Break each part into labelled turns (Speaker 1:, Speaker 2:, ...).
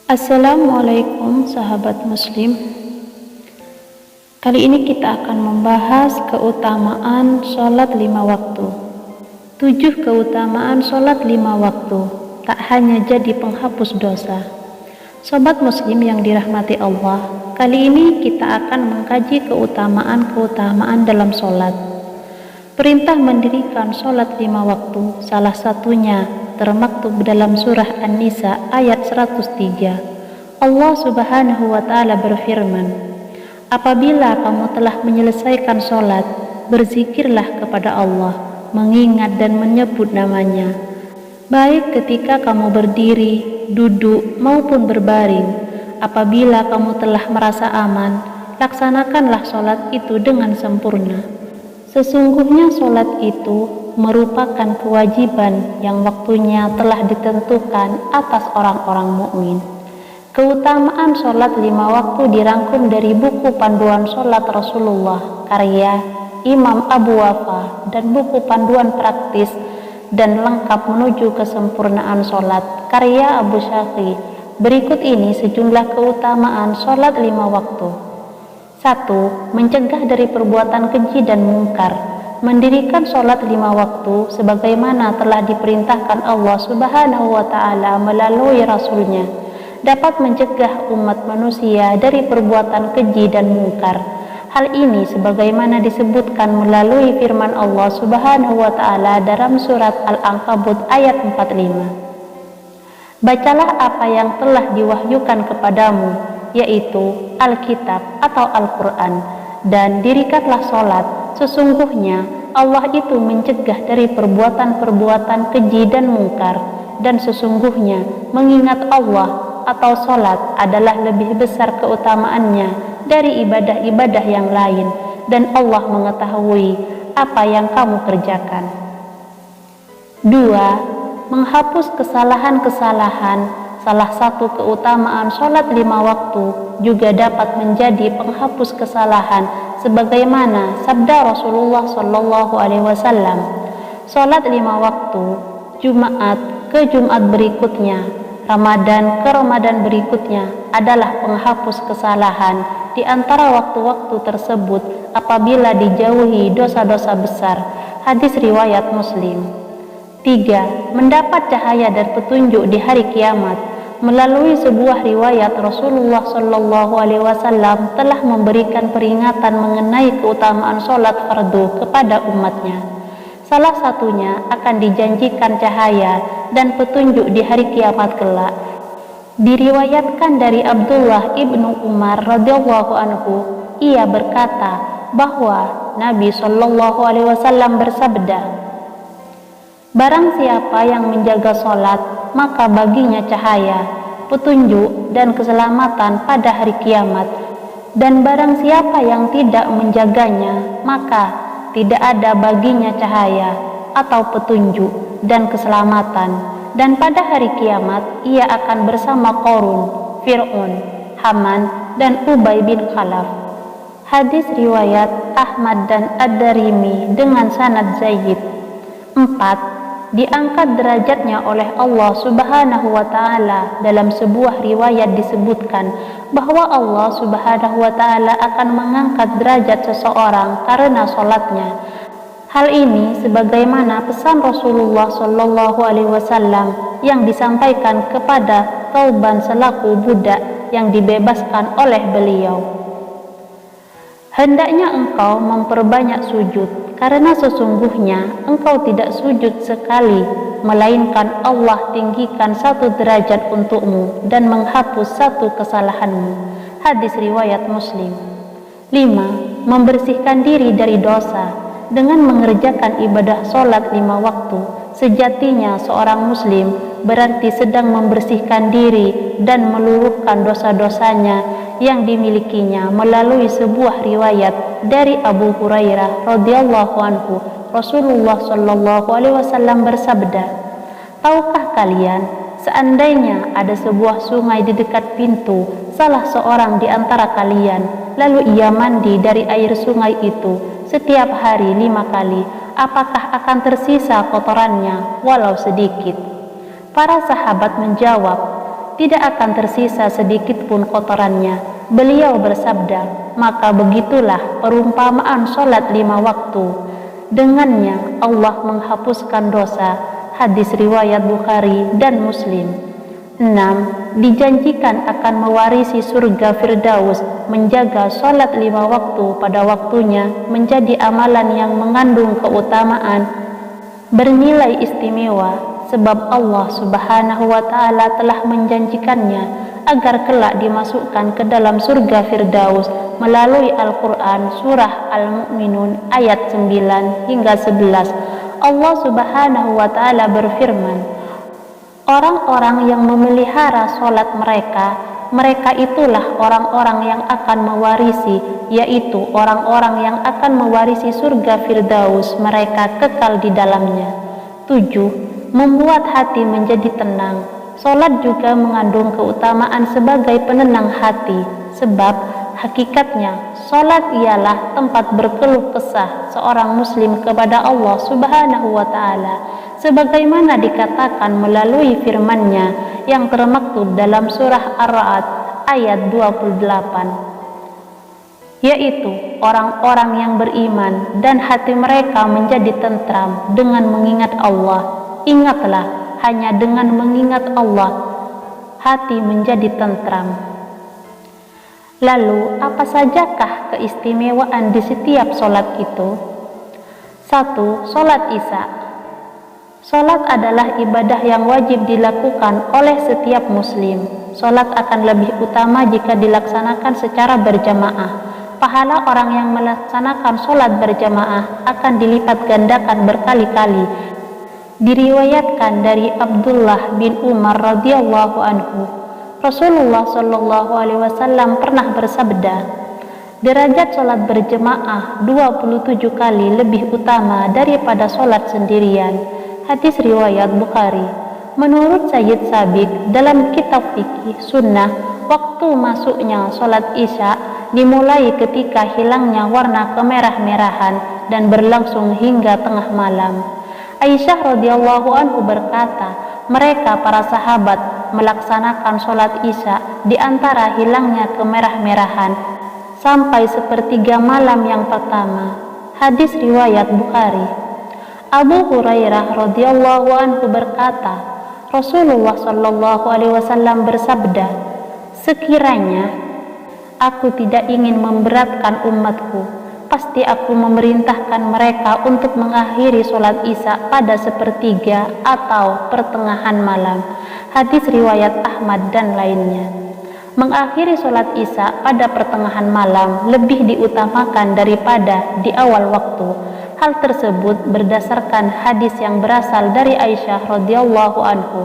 Speaker 1: Assalamualaikum sahabat muslim. Kali ini kita akan membahas keutamaan sholat 5 waktu. 7 keutamaan sholat 5 waktu tak hanya jadi penghapus dosa. Sobat muslim yang dirahmati Allah, kali ini kita akan mengkaji keutamaan-keutamaan dalam sholat. Perintah mendirikan sholat 5 waktu salah satunya termaktub dalam surah An-Nisa ayat 103. Allah Subhanahu wa Ta'ala berfirman, apabila kamu telah menyelesaikan sholat, berzikirlah kepada Allah, mengingat dan menyebut namanya, baik ketika kamu berdiri, duduk maupun berbaring. Apabila kamu telah merasa aman, laksanakanlah sholat itu dengan sempurna. Sesungguhnya sholat itu merupakan kewajiban yang waktunya telah ditentukan atas orang-orang mukmin. Keutamaan sholat 5 waktu dirangkum dari buku panduan sholat Rasulullah karya Imam Abu Wafa dan buku panduan praktis dan lengkap menuju kesempurnaan sholat karya Abu Syaf'i. Berikut ini sejumlah keutamaan sholat 5 waktu. 1. Mencegah dari perbuatan keji dan mungkar. Mendirikan sholat 5 waktu sebagaimana telah diperintahkan Allah Subhanahu wa Ta'ala melalui Rasulnya dapat mencegah umat manusia dari perbuatan keji dan mungkar. Hal ini sebagaimana disebutkan melalui firman Allah Subhanahu wa Ta'ala dalam surat Al-Ankabut ayat 45. Bacalah apa yang telah diwahyukan kepadamu, yaitu Alkitab atau Al-Quran, dan dirikanlah sholat. Sesungguhnya Allah itu mencegah dari perbuatan-perbuatan keji dan mungkar, dan sesungguhnya mengingat Allah atau sholat adalah lebih besar keutamaannya dari ibadah-ibadah yang lain, dan Allah mengetahui apa yang kamu kerjakan. 2. Menghapus kesalahan-kesalahan. Salah satu keutamaan sholat 5 waktu juga dapat menjadi penghapus kesalahan sebagaimana sabda Rasulullah SAW, sholat 5 waktu, Jumat ke Jumat berikutnya, Ramadan ke Ramadan berikutnya adalah penghapus kesalahan di antara waktu-waktu tersebut apabila dijauhi dosa-dosa besar. Hadis riwayat Muslim. 3. Mendapat cahaya dan petunjuk di hari kiamat. Melalui sebuah riwayat, Rasulullah SAW telah memberikan peringatan mengenai keutamaan sholat fardu kepada umatnya. Salah satunya akan dijanjikan cahaya dan petunjuk di hari kiamat kelak. Diriwayatkan dari Abdullah ibnu Umar radhiyallahu anhu, ia berkata bahwa Nabi SAW bersabda, barang siapa yang menjaga sholat, maka baginya cahaya, petunjuk dan keselamatan pada hari kiamat. Dan barang siapa yang tidak menjaganya, maka tidak ada baginya cahaya atau petunjuk dan keselamatan, dan pada hari kiamat ia akan bersama Qarun, Fir'aun, Haman, dan Ubay bin Khalaf. Hadis riwayat Ahmad dan Ad-Darimi dengan sanad jayyid. 4. Diangkat derajatnya oleh Allah Subhanahu wa Ta'ala. Dalam sebuah riwayat disebutkan bahwa Allah Subhanahu wa Ta'ala akan mengangkat derajat seseorang karena sholatnya. Hal ini sebagaimana pesan Rasulullah SAW yang disampaikan kepada Thauban selaku budak yang dibebaskan oleh beliau. Hendaknya engkau memperbanyak sujud, karena sesungguhnya engkau tidak sujud sekali, melainkan Allah tinggikan 1 derajat untukmu dan menghapus 1 kesalahanmu. Hadis riwayat Muslim. 5. Membersihkan diri dari dosa. Dengan mengerjakan ibadah sholat 5 waktu, sejatinya seorang muslim berarti sedang membersihkan diri dan meluluhkan dosa-dosanya yang dimilikinya. Melalui sebuah riwayat dari Abu Hurairah radhiyallahu anhu, Rasulullah SAW bersabda, tahukah kalian, seandainya ada sebuah sungai di dekat pintu salah seorang di antara kalian, lalu ia mandi dari air sungai itu setiap hari 5 kali, apakah akan tersisa kotorannya walau sedikit? Para sahabat menjawab, tidak akan tersisa sedikit pun kotorannya. Beliau bersabda, maka begitulah perumpamaan sholat 5 waktu. Dengannya Allah menghapuskan dosa. Hadis riwayat Bukhari dan Muslim. 6. Dijanjikan akan mewarisi surga Firdaus. Menjaga sholat 5 waktu pada waktunya menjadi amalan yang mengandung keutamaan bernilai istimewa, sebab Allah Subhanahu wa Ta'ala telah menjanjikannya agar kelak dimasukkan ke dalam surga Firdaus melalui Al-Quran surah Al-Mu'minun ayat 9 hingga 11. Allah Subhanahu wa Ta'ala berfirman, orang-orang yang memelihara sholat mereka itulah orang-orang yang akan mewarisi, yaitu orang-orang yang akan mewarisi surga Firdaus, mereka kekal di dalamnya. 7. Membuat hati menjadi tenang. Sholat juga mengandung keutamaan sebagai penenang hati, sebab hakikatnya sholat ialah tempat berkeluh kesah seorang muslim kepada Allah Subhanahu wa Ta'ala, sebagaimana dikatakan melalui firman-Nya yang termaktub dalam surah Ar-Ra'd ayat 28, yaitu orang-orang yang beriman dan hati mereka menjadi tentram dengan mengingat Allah. Ingatlah, hanya dengan mengingat Allah hati menjadi tentram. Lalu apa sajakah keistimewaan di setiap sholat itu? 1. Sholat Isya. Sholat adalah ibadah yang wajib dilakukan oleh setiap muslim. Sholat akan lebih utama jika dilaksanakan secara berjamaah. Pahala orang yang melaksanakan sholat berjamaah akan dilipat gandakan berkali-kali. Diriwayatkan dari Abdullah bin Umar radhiyallahu anhu, Rasulullah shallallahu alaihi wasallam pernah bersabda, derajat sholat berjamaah 27 kali lebih utama daripada sholat sendirian. Hadis riwayat Bukhari. Menurut Sayyid Sabiq dalam kitab fikih sunnah, waktu masuknya sholat Isya dimulai ketika hilangnya warna kemerah-merahan dan berlangsung hingga tengah malam. Aisyah radhiyallahu anhu berkata, mereka para sahabat melaksanakan sholat Isya di antara hilangnya kemerah-merahan sampai sepertiga malam yang pertama. Hadis riwayat Bukhari. Abu Hurairah radhiyallahu anhu berkata, Rasulullah shallallahu alaihi wasallam bersabda, sekiranya aku tidak ingin memberatkan umatku, pasti aku memerintahkan mereka untuk mengakhiri sholat Isya pada sepertiga atau pertengahan malam. Hadis riwayat Ahmad dan lainnya. Mengakhiri sholat Isya pada pertengahan malam lebih diutamakan daripada di awal waktu. Hal tersebut berdasarkan hadis yang berasal dari Aisyah radhiyallahu anhu.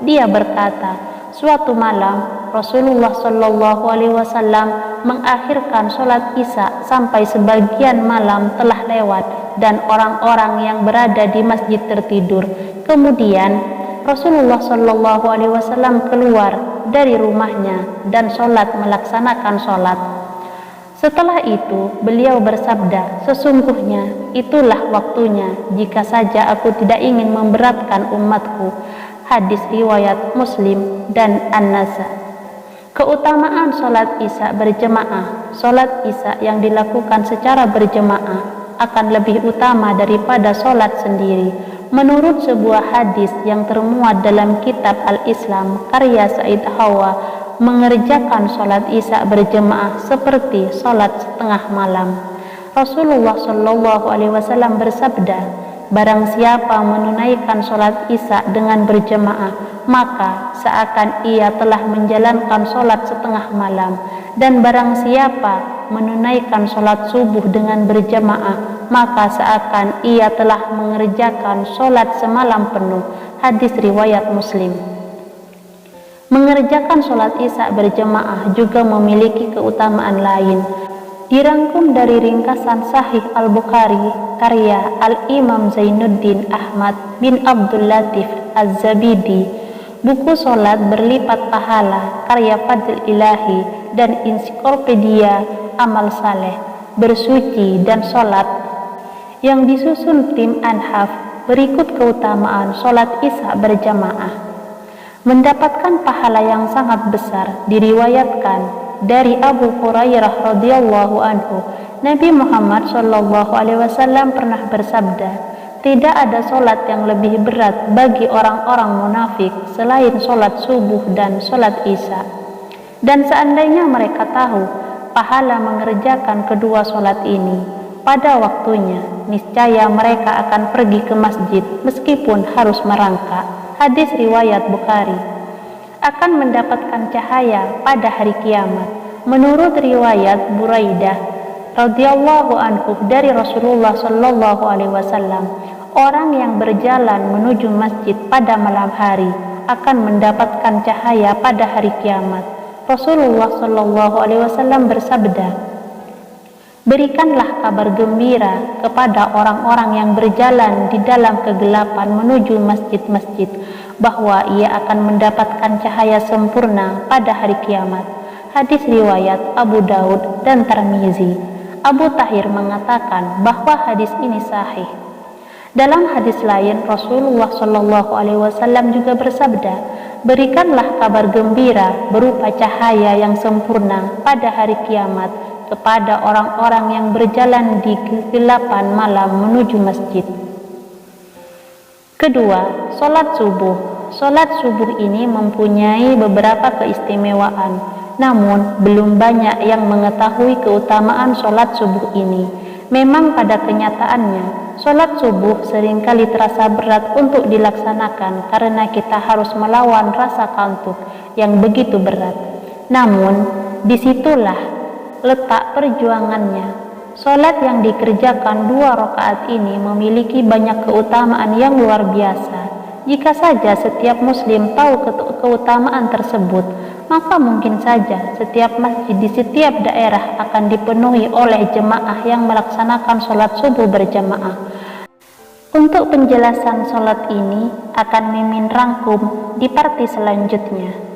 Speaker 1: Dia berkata, suatu malam Rasulullah shallallahu alaihi wasallam mengakhirkan sholat Isya sampai sebagian malam telah lewat dan orang-orang yang berada di masjid tertidur. Kemudian Rasulullah shallallahu alaihi wasallam keluar dari rumahnya dan melaksanakan sholat. Setelah itu beliau bersabda, sesungguhnya itulah waktunya jika saja aku tidak ingin memberatkan umatku. Hadis riwayat Muslim dan An-Nasa. Keutamaan sholat Isya berjemaah. Sholat Isya yang dilakukan secara berjemaah akan lebih utama daripada sholat sendiri. Menurut sebuah hadis yang termuat dalam kitab Al-Islam karya Said Hawa, mengerjakan sholat Isya berjemaah seperti sholat setengah malam. Rasulullah shallallahu alaihi wasallam bersabda, barang siapa menunaikan sholat Isya dengan berjemaah, maka seakan ia telah menjalankan sholat setengah malam. Dan barang siapa menunaikan sholat subuh dengan berjemaah, maka seakan ia telah mengerjakan sholat semalam penuh. Hadis riwayat Muslim. Mengerjakan sholat Isya berjemaah juga memiliki keutamaan lain. Dirangkum dari ringkasan Sahih Al-Bukhari karya Al-Imam Zainuddin Ahmad bin Abdul Latif Az-Zabidi, buku sholat berlipat pahala karya Fadl Ilahi, dan ensiklopedia Amal Saleh, bersuci dan sholat yang disusun tim Anhaf. Berikut keutamaan sholat Isya berjamaah. mendapatkan pahala yang sangat besar. Diriwayatkan dari Abu Hurairah radhiyallahu anhu, Nabi Muhammad shallallahu alaihi wasallam pernah bersabda, tidak ada solat yang lebih berat bagi orang-orang munafik selain solat subuh dan solat isya. Dan seandainya mereka tahu pahala mengerjakan kedua solat ini pada waktunya, niscaya mereka akan pergi ke masjid meskipun harus merangkak. Hadis riwayat Bukhari. Akan mendapatkan cahaya pada hari kiamat. Menurut riwayat Buraidah radhiyallahu anhu dari Rasulullah sallallahu alaihi wasallam, orang yang berjalan menuju masjid pada malam hari akan mendapatkan cahaya pada hari kiamat. Rasulullah sallallahu alaihi wasallam bersabda, berikanlah kabar gembira kepada orang-orang yang berjalan di dalam kegelapan menuju masjid-masjid bahwa ia akan mendapatkan cahaya sempurna pada hari kiamat. Hadis riwayat Abu Daud dan Tirmizi. Abu Tahir mengatakan bahwa hadis ini sahih. Dalam hadis lain, Rasulullah Shallallahu Alaihi Wasallam juga bersabda, berikanlah kabar gembira berupa cahaya yang sempurna pada hari kiamat kepada orang-orang yang berjalan di kegelapan malam menuju masjid. Kedua, solat subuh. Solat subuh ini mempunyai beberapa keistimewaan, namun belum banyak yang mengetahui keutamaan solat subuh ini. Memang pada kenyataannya, solat subuh seringkali terasa berat untuk dilaksanakan karena kita harus melawan rasa kantuk yang begitu berat. Namun, disitulah letak perjuangannya. Solat yang dikerjakan 2 rakaat ini memiliki banyak keutamaan yang luar biasa. Jika saja setiap muslim tahu keutamaan tersebut, maka mungkin saja setiap masjid di setiap daerah akan dipenuhi oleh jemaah yang melaksanakan sholat subuh berjamaah. Untuk penjelasan sholat ini akan Mimin rangkum di parti selanjutnya.